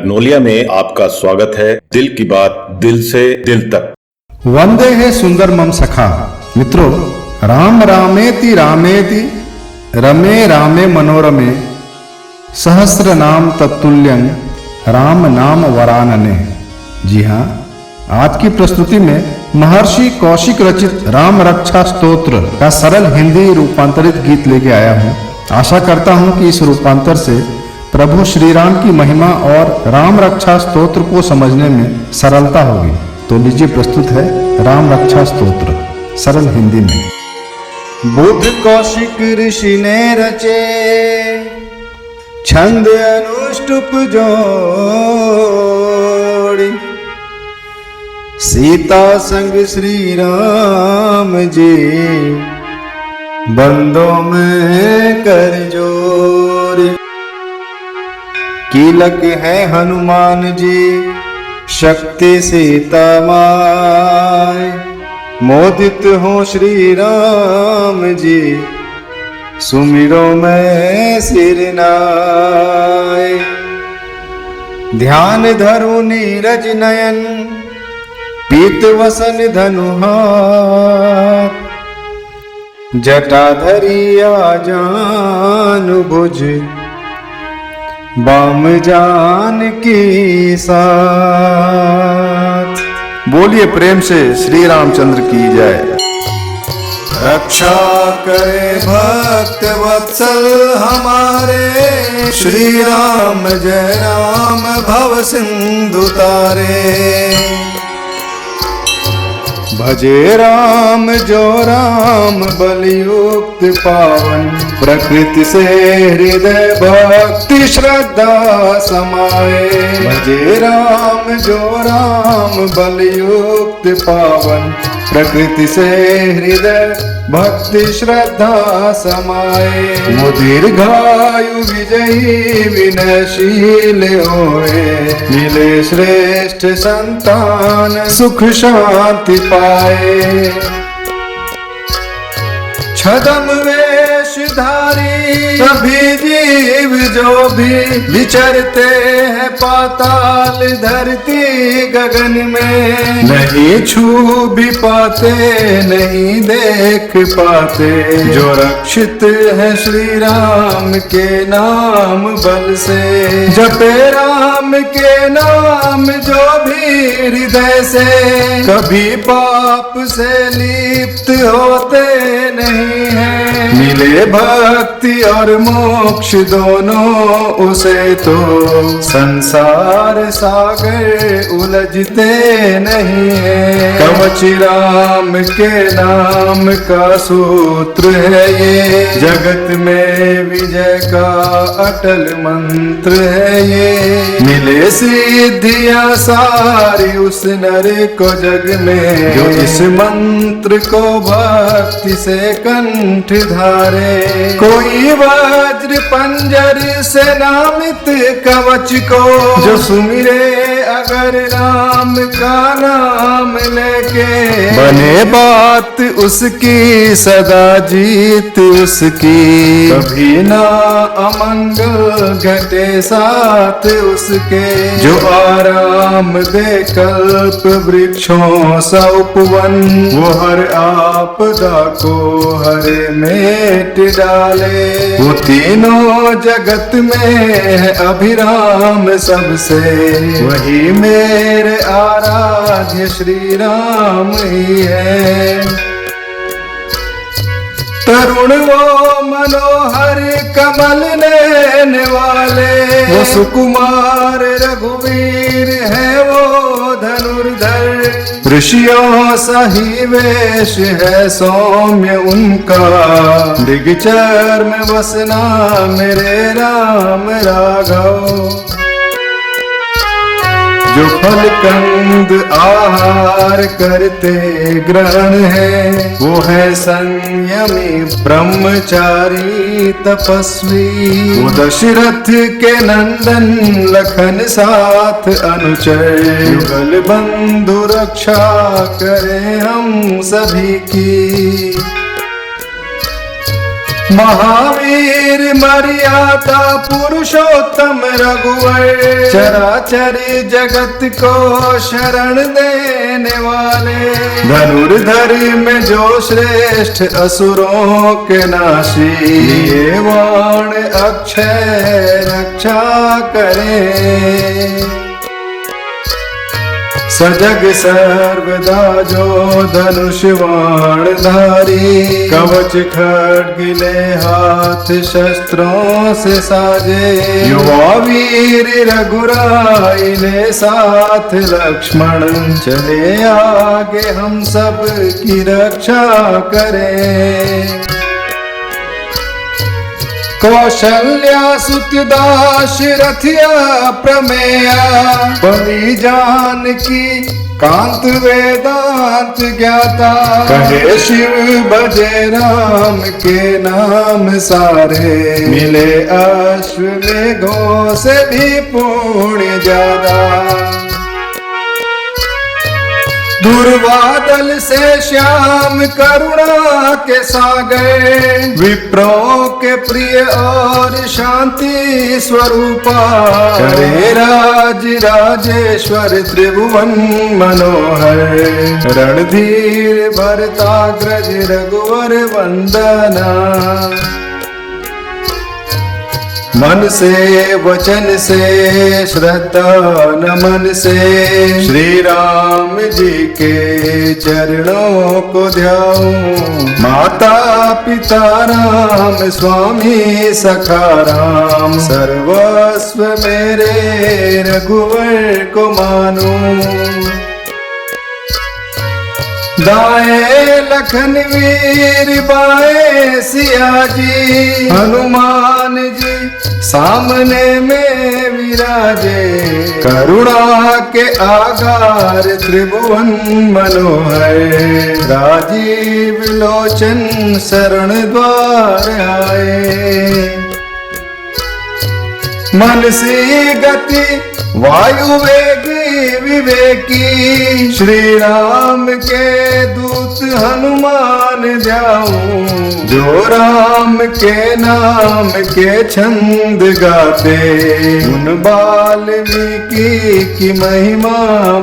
Magnolia में आपका स्वागत है। दिल की बात दिल से दिल तक। वंदे है सुंदर मम सखा। मित्रों, राम रामेति रामेति रमे रामे मनोरमे सहस्र नाम तत्तुल्यं राम नाम वरानने। जी हाँ, आज की प्रस्तुति में महर्षि कौशिक रचित राम रक्षा स्तोत्र का सरल हिंदी रूपांतरित गीत लेके आया हूँ। आशा करता हूँ कि इस रूपांतर से प्रभु श्री राम की महिमा और राम रक्षा स्तोत्र को समझने में सरलता होगी। तो लीजिए, प्रस्तुत है राम रक्षा स्तोत्र सरल हिंदी में। बुद्ध कौशिक ऋषि ने रचे छंद अनुष्टुप जोड़ी, सीता संग श्री राम जी बंदों में कर जोड़ी। कीलक है हनुमान जी शक्ति सीता माय, मोदित हो श्री राम जी सुमिरो में सिर नाय। ध्यान धरु नीरज नयन पीत वसन धनु हाथ, जटाधरी जानु भुज बाम जान की साथ। बोलिए प्रेम से श्री रामचंद्र की जय। रक्षा करे भक्त वत्सल हमारे, श्री राम जय राम भव सिंधु तारे। भजे राम जो राम बलियुक्त पावन, प्रकृति से हृदय भक्ति श्रद्धा समाए। भजे राम जो राम बलियुक्त पावन, प्रकृति से हृदय भक्ति श्रद्धा समाए। वो दीर्घायु विजयी विनयशील होए, मिले श्रेष्ठ संतान सुख शांति पाए। छदम वेशधारी सभी जीव जो भी विचरते हैं पाताल धरती गगन में, नहीं छू भी पाते नहीं देख पाते, जो रक्षित है श्री राम के नाम बल से। जपे राम के नाम जो भी हृदय से, कभी पाप से लिप्त होते नहीं है। मिले भक्ति और मोक्ष दोनों उसे तो, संसार सागर उलझते नहीं है। कवच राम के नाम का सूत्र है ये, जगत में विजय का अटल मंत्र है ये। मिले सिद्धियां सारी उस नर को जग में, जो इस मंत्र को भक्ति से कंठ धारे। कोई वज्र पंजर से नामित कवच को, जो सुमिरे अगर राम का नाम लेके, बने बात उसकी सदा जीत उसकी, कभी ना अमंगल घटे साथ उसके। जो आराम दे कल्प वृक्षों सा उपवन, वो हर आपदा को हरे मेट डाले। वो तीनों जगत में है अभिराम सबसे, वही मेरे आराध्य श्री राम ही है। तरुण वो मनोहर कमल नैन वाले, वो सुकुमार रघुवीर है वो धनुर्धर। ऋषियों सही वेश है सौम्य उनका, दिग्चर में बसना मेरे राम राघव। जो फल कंद आहार करते ग्रहण है, वो है संयमी ब्रह्मचारी तपस्वी। वो दशरथ के नंदन लखन साथ अनुचर, युगल बंधु रक्षा करे हम सभी की। महावीर मर्यादा पुरुषोत्तम रघुवर, चराचर जगत को शरण देने वाले, धनुर्धर में जो श्रेष्ठ असुरों के नाशी, ये वाण अक्षय रक्षा करे। सजग सर्वदा जो धनुष बाण धारी, कवच खड्ग ले हाथ शस्त्रों से साजे, युवा वीर रघुराई ले साथ लक्ष्मण, चले आगे हम सब की रक्षा करें। कौशल्या सुत दाशरथिया प्रमेया, बड़ी जानकी कांत वेदांत ज्ञाता, कहे शिव भजे राम के नाम सारे, मिले अश्वमेघों से भी पुण्य ज्यादा। दुर्वादल से श्याम करुणा के सागर, विप्रों के प्रिय और शांति स्वरूपा, करे राज राजेश्वर त्रिभुवन मनोहर, रणधीर भरताग्रज रघुवर वंदना। मन से वचन से श्रद्धा नमन से, श्री राम जी के चरणों को ध्याऊं, माता पिता राम स्वामी सखा राम, सर्वस्व मेरे रघुवर को मानूं। दाएं लखन वीर बाएं सिया जी, हनुमान जी सामने में विराजे, करुणा के आगार त्रिभुवन मनोहर, राजीव लोचन शरण द्वार आए। मन सी गति वायु वेगी विवेकी, श्री राम के दूत हनुमान जाऊं, जो राम के नाम के छंद गाते, उन वाल्मीकि की महिमा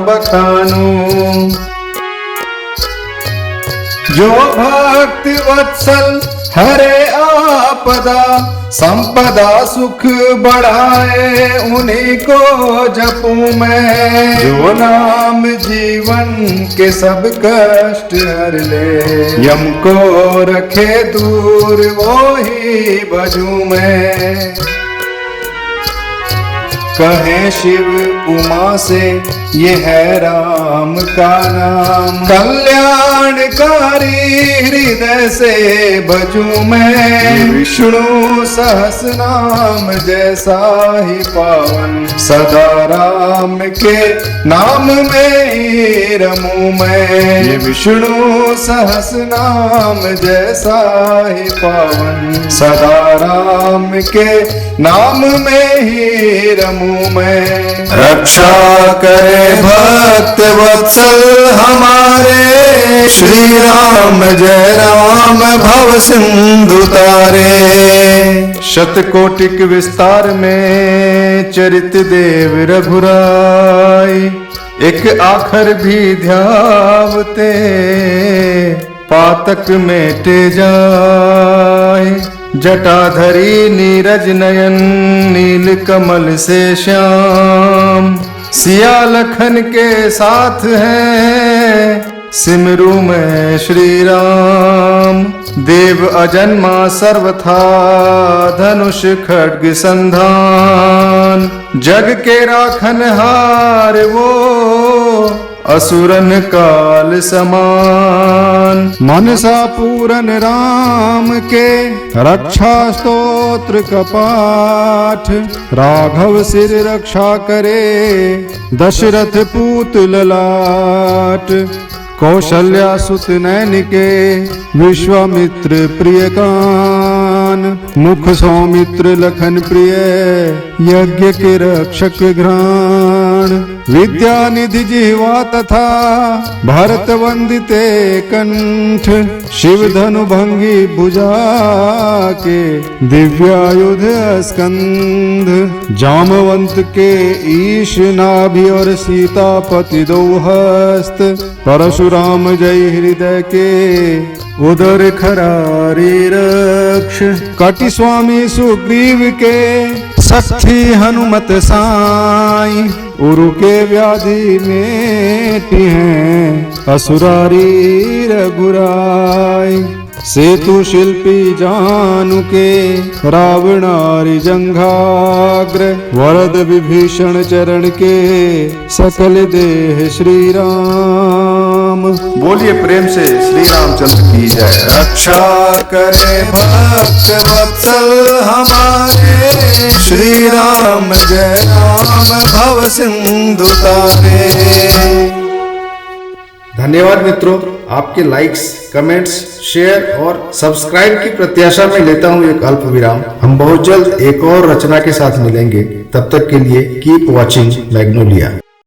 बखानूं। जो भक्त वत्सल हरे आपदा, संपदा सुख बढ़ाए, उन्हीं को जपूं मैं, जो नाम जीवन के सब कष्ट हर ले, यम को रखे दूर वो ही भजूं मैं। कहे शिव उमा से ये है राम का नाम, कल्याणकारी हृदय से भजूं मैं, विष्णु सहस नाम जैसा ही पावन, सदा राम के नाम में ही रमूं मैं, ये विष्णु सहस नाम जैसा ही पावन, सदा राम के नाम में ही रमूं मैं। रक्षा करे भक्त वत्सल हमारे, श्री राम जय राम भव सिंधु तारे। शतकोटिक विस्तार में चरित देव रघुराई, एक आखर भी ध्यावते, पातक मेटे जाए। जटाधरी नीरज नयन नील कमल से श्याम, सिया लखन के साथ है सिमरू में श्री राम। देव अजन्मा सर्वथा धनुष खड्ग संधान, जग के राखन हार वो असुरन काल समान। मनसा पूरन राम के रक्षा स्तोत्र का पाठ, राघव सिर रक्षा करे दशरथ पूत ललाट। कौशल्या सुत नैन के विश्वामित्र प्रिय कांत, ज्ञान, मुख सौमित्र लखन प्रिय, यज्ञ के रक्षक घ्राण। विद्या निधि जिह्वा तथा भरत वंदिते कंठ, शिव धनु भंगी भुजा के दिव्यायुध स्कंध। जामवंत के ईश नाभि और सीतापति दो हस्त, परशुराम जय हृदय के उदर खरारी रक्ष। कटि स्वामी सुग्रीव के शक्ति हनुमत साई, उरु के व्याधि मेटी हैं असुरारी रघुराई। सेतु शिल्पी जानु के रावणारि जंघाग्र, वरद विभीषण चरण के सकल देह श्री राम। बोलिए प्रेम से श्री रामचंद्र की जय। रक्षा करे भक्त वत्सल हमारे, श्री राम जय राम भव सिंधु तारे। धन्यवाद मित्रों, आपके लाइक्स, कमेंट्स, शेयर और सब्सक्राइब की प्रत्याशा में लेता हूं एक अल्प विराम। हम बहुत जल्द एक और रचना के साथ मिलेंगे। तब तक के लिए कीप वॉचिंग मैग्नोलिया।